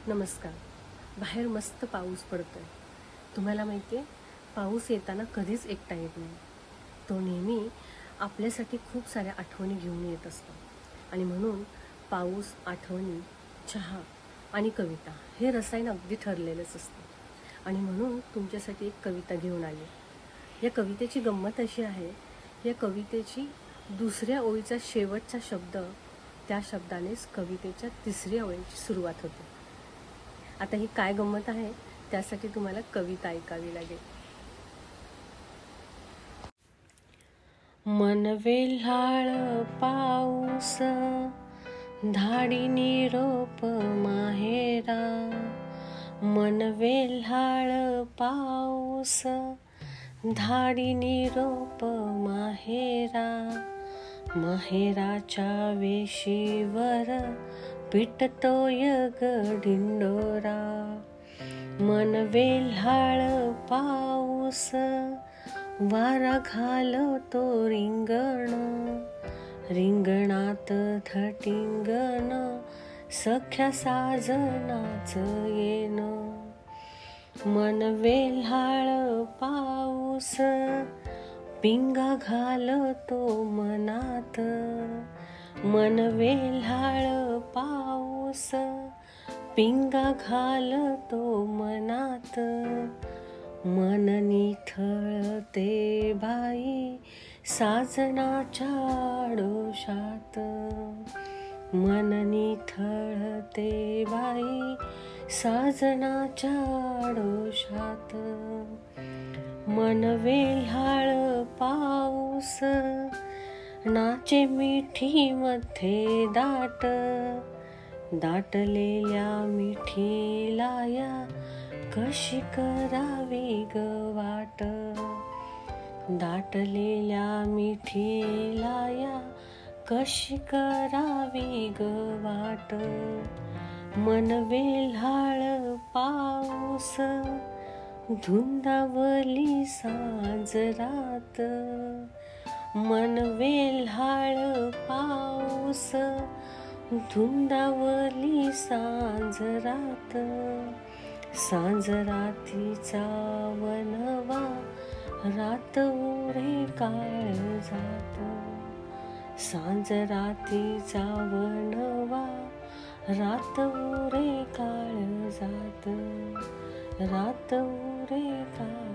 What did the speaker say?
नमस्कार. बाहेर मस्त पाऊस पडतोय. तुम्हाला माहिती आहे, पाऊस येताना कधीच एकटा येत नाही. तो नेहमी आपल्यासाठी खूप साऱ्या आठवणी घेऊन येत असतो. आणि म्हणून पाऊस, आठवणी, चहा आणि कविता हे रसायन अगदी ठरलेलंच असतं. आणि म्हणून तुमच्यासाठी एक कविता घेऊन आली. या कवितेची गंमत अशी आहे, या कवितेची दुसऱ्या ओळीचा शेवटचा शब्द, त्या शब्दानेच कवितेच्या तिसऱ्या ओळीची सुरुवात होते. आता ही काय गंमत आहे, त्यासाठी तुम्हाला कविता ऐकावी लागेल. मन वेल्हाळ पाऊस, धाडी निरोप माहेरा. मन वेल्हाळ पाऊस, धाडी निरोप माहेरा. माहेराच्या वेशीवर पिटतोय गडिंडोरा. मन वेल्हाळ पाऊस, वारा घालतो रिंगण. रिंगणात धटिंगण, सख्या साजनाच येण. मन वेल्हाळ पाऊस, पिंगा घालतो मनात. मन वेल्हाळ पाऊस, पिंगा घालतो मनात. मन निथळते बाई साजनाच्या आडोशात. मन निथळते बाई साजनाच्या आडोशात. मन वेल्हाळ पाऊस, नाचे मिठीमध्ये दाट. दाटलेल्या मिठीला या कशी करावी ग वाट. दाटलेल्या मिठीला या कशी करावी ग वाट. मन वेल्हाळ पाऊस, धुंदावली सांज रात. मन वेल्हाळ पाऊस, धुंदावली सांज रात. सांज रातीचा वनवा, रात उरे काळजात. सांज रातीचा वनवा, रात उरे काळजात. रात उरे काळजात.